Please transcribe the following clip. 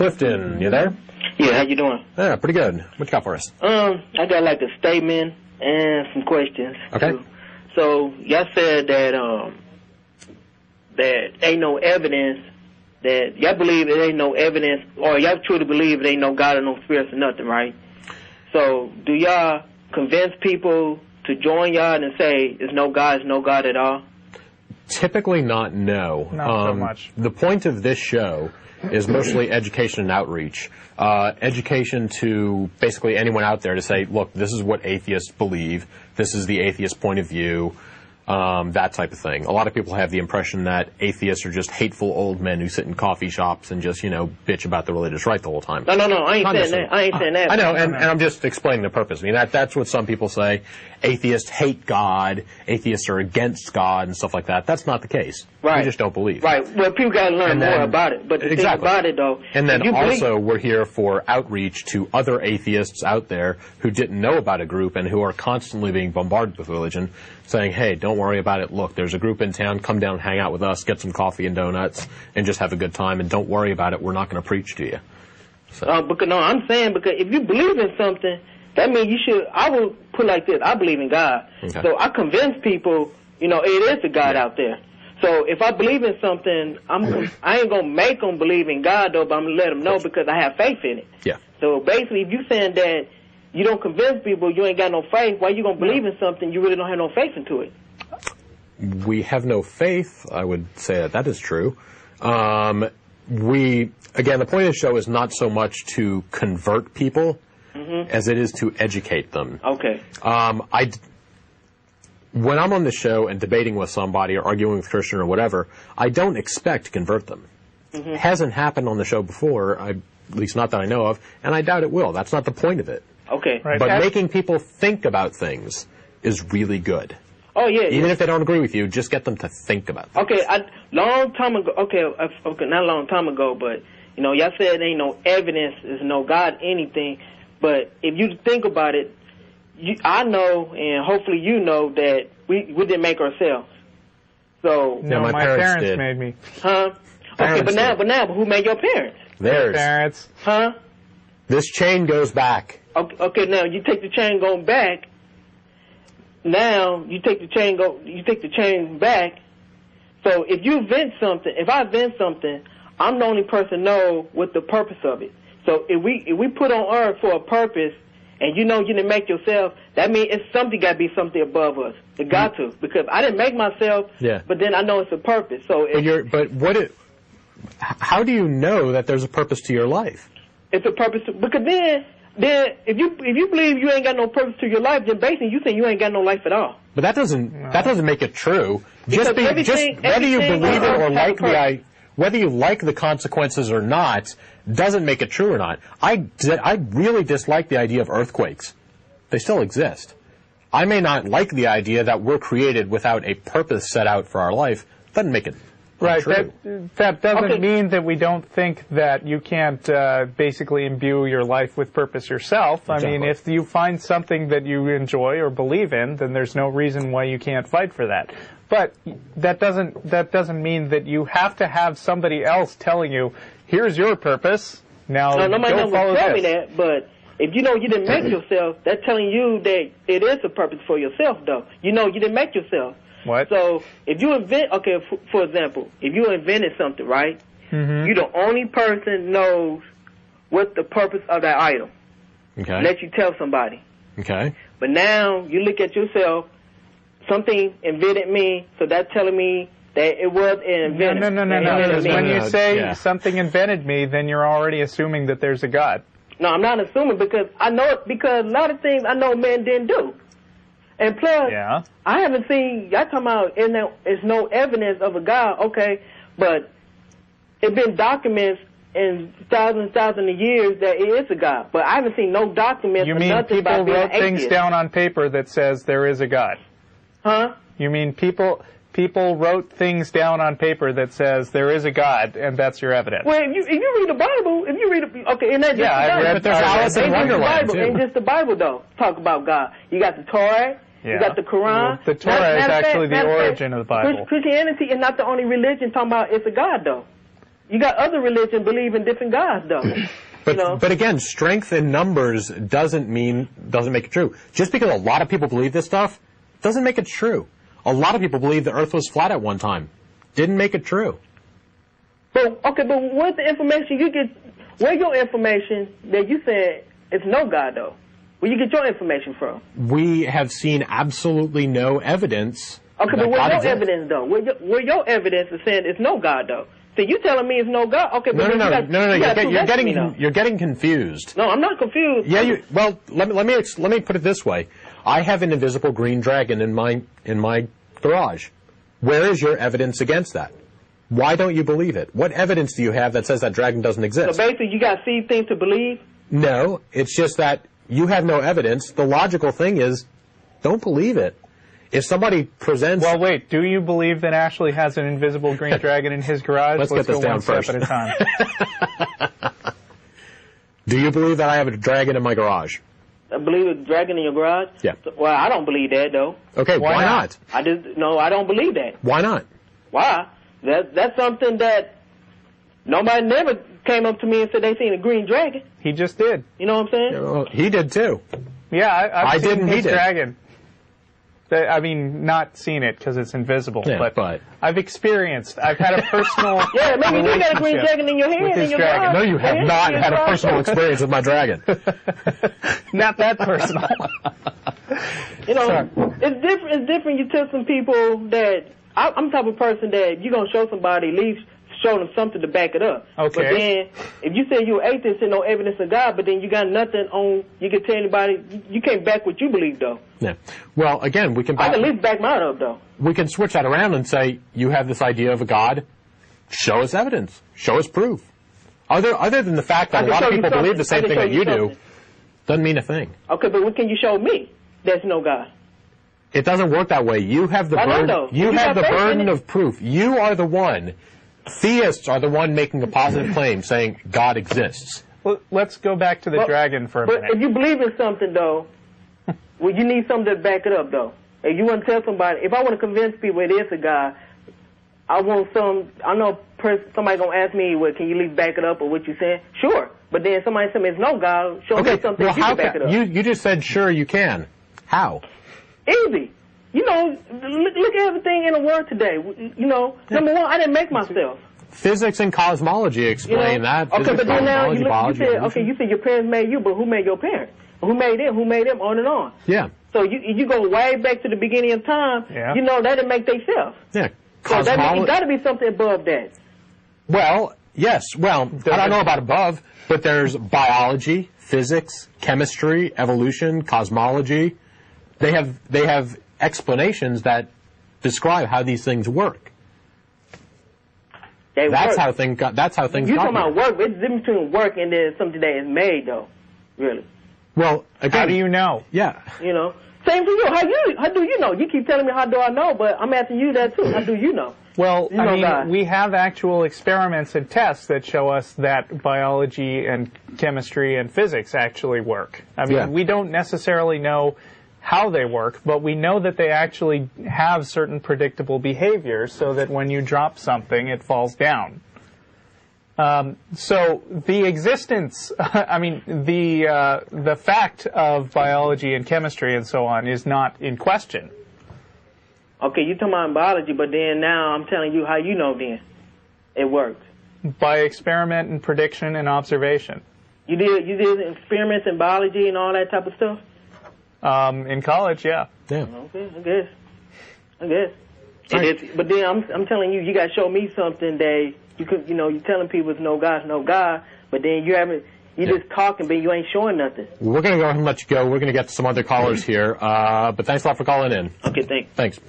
Clifton, you there? Yeah, how you doing? Yeah, pretty good. What you got for us? I got like a statement and some questions. Okay. Too. So y'all said that that ain't no evidence, that y'all believe there ain't no evidence, or y'all truly believe there ain't no God or no spirits or nothing, right? So do y'all convince people to join y'all and say there's no God at all? Typically not, no. Not so much. The point of this show is mostly education and outreach. Education to basically anyone out there to say, look, this is what atheists believe. This is the atheist point of view. That type of thing. A lot of people have the impression that atheists are just hateful old men who sit in coffee shops and just, bitch about the religious right the whole time. No, I ain't saying that. I know, and I'm just explaining the purpose. I mean, that's what some people say. Atheists hate God. Atheists are against God and stuff like that. That's not the case. Right. We just don't believe. Right. Well, people got to learn more about it. But the thing about it, though... And then also, we're here for outreach to other atheists out there who didn't know about a group and who are constantly being bombarded with religion, saying, hey, don't worry about it. Look, there's a group in town. Come down, hang out with us, get some coffee and donuts, and just have a good time. And don't worry about it. We're not going to preach to you. So. I'm saying because if you believe in something, that means you should... I will put it like this. I believe in God. Okay. So I convince people, it is a God out there. So if I believe in something, I ain't going to make them believe in God, though, but I'm going to let them know because I have faith in it. Yeah. So basically, if you're saying that you don't convince people, you ain't got no faith, why you going to believe in something you really don't have no faith into it? We have no faith. I would say that is true. Again, the point of the show is not so much to convert people as it is to educate them. Okay. When I'm on the show and debating with somebody or arguing with a Christian or whatever, I don't expect to convert them. It hasn't happened on the show before, at least not that I know of, and I doubt it will. That's not the point of it. Okay. Right. But making people think about things is really good. Oh, yeah. Even if they don't agree with you, just get them to think about things. Okay, long time ago, not a long time ago, but, y'all said there ain't no evidence, there's no God, anything, but if you think about it, I know, and hopefully you know, that we didn't make ourselves. So no, my parents made me. Huh? Okay, but now, who made your parents? Theirs. Parents. Huh? This chain goes back. Okay, now you take the chain going back. Now you take the chain back. So if you invent something, if I invent something, I'm the only person know what the purpose of it. So if we put on earth for a purpose, and you didn't make yourself, that means it's something got to be something above us. It got to, because I didn't make myself. Yeah. But then I know it's a purpose. So how do you know that there's a purpose to your life? It's a purpose because then if you believe you ain't got no purpose to your life, then basically you think you ain't got no life at all. But that doesn't make it true. Just whether you believe it or whether you like the consequences or not doesn't make it true or not. I really dislike the idea of earthquakes. They still exist. I may not like the idea that we're created without a purpose set out for our life. Doesn't make it right. true. That doesn't mean that we don't think that you can't basically imbue your life with purpose yourself. Exactly. I mean, if you find something that you enjoy or believe in, then there's no reason why you can't fight for that. But that doesn't mean that you have to have somebody else telling you, here's your purpose. Now go follow this. Tell me that, but if you didn't make yourself, that's telling you that it is a purpose for yourself, though. You didn't make yourself. What? So if you for example, if you invented something, right? You're the only person knows what the purpose of that item. Okay. Let you tell somebody. Okay. But now you look at yourself. Something invented me, so that's telling me that it was an inventor. No. When you say something invented me, then you're already assuming that there's a God. No, I'm not assuming because I know it, because a lot of things I know men didn't do. And plus, I haven't seen, y'all talking about there's no evidence of a God, okay, but it's been documents in thousands of years that it is a God. But I haven't seen no documents or nothing about being people wrote atheist. Things down on paper that says there is a God? Huh? You mean people wrote things down on paper that says there is a God, and that's your evidence? Well, if you read the Bible, and that's just I read Alice in Wonderland too. Ain't just the Bible though. Talk about God. You got the Torah. You got the Quran. Well, the Torah is actually the origin of the Bible. Christianity is not the only religion talking about it's a God though. you got other religions believe in different gods, though. But again, strength in numbers doesn't make it true. Just because a lot of people believe this stuff doesn't make it true. A lot of people believe the Earth was flat at one time. Didn't make it true. But what's the information you get? Where your information that you said it's no God, though? Where you get your information from? We have seen absolutely no evidence. Okay, but where's your evidence, though? Where your evidence is saying it's no God, though? So you telling me it's no God? Okay, but no. You're getting confused. No, I'm not confused. Yeah, let me put it this way. I have an invisible green dragon in my garage. Where is your evidence against that? Why don't you believe it? What evidence do you have that says that dragon doesn't exist? So basically, you got to see things to believe? No, it's just that you have no evidence. The logical thing is, don't believe it. If somebody presents... Well, wait, do you believe that Ashley has an invisible green dragon in his garage? Let's get this go down one first. step at a time. Do you believe that I have a dragon in my garage? I believe a dragon in your garage? Yeah. Well, I don't believe that, though. Okay, why not? I don't believe that. Why not? Why? That's something that nobody never came up to me and said they seen a green dragon. He just did. You know what I'm saying? Well, he did too. Yeah, I've seen his did. dragon. I mean, not seen it because it's invisible, but I've experienced. I've had a personal yeah, maybe you got a green dragon in your hand. In your dragon. No, you have not had a personal experience with my dragon. Not that personal. It's different. You tell some people that I'm the type of person that you're gonna show somebody, at least show them something to back it up. Okay. But then, if you say you're atheist and no evidence of God, but then you got nothing on, you can tell anybody, you can't back what you believe, though. Yeah. Well, again, we can I can at least back mine up, though. We can switch that around and say, you have this idea of a God, show us evidence, show us proof. Other than the fact that a lot of people believe the same thing that you do, doesn't mean a thing. Okay, but what can you show me? There's no God. It doesn't work that way. You have the burden. You have the burden of proof. You are the one. Theists are the one making a positive claim, saying God exists. Well, let's go back to the dragon for a minute. But if you believe in something, though, well, you need something to back it up, though. If you want to tell somebody, if I want to convince people it is a God, I know somebody going to ask me, well, can you at least back it up or what you saying? Sure. But then somebody says it's no God, show me something you can back it up. You just said, sure, you can. How? Easy. Look at everything in the world today. Number one, I didn't make myself. Physics and cosmology explain that. Okay, but then now you biology, you said your parents made you, but who made your parents? Who made them? Who made them? On and on. Yeah. So you go way back to the beginning of time. Yeah. They didn't make themselves. Yeah. So that means it got to be something above that. Well, yes. Well, I don't know about above, but there's biology, physics, chemistry, evolution, cosmology. They have explanations that describe how these things work. That's how things got. You're talking about work. It's the difference between work and then something that is made, though. Really. Well, again, how do you know? Yeah. Same for you. How do you know? You keep telling me how do I know, but I'm asking you that too. How do you know? Well, we have actual experiments and tests that show us that biology and chemistry and physics actually work. We don't necessarily know how they work, but we know that they actually have certain predictable behaviors so that when you drop something, it falls down. So the existence, the fact of biology and chemistry and so on is not in question. Okay, you're talking about biology, but then now I'm telling you how you know then it works. By experiment and prediction and observation. You did experiments in biology and all that type of stuff? In college, yeah. Yeah. Okay, I guess. But then I'm telling you, you got to show me something that you could, you're telling people it's no God, but then you're just talking, but you ain't showing nothing. We're going to go ahead and let you go. We're going to get to some other callers here, but thanks a lot for calling in. Okay, thanks. Thanks.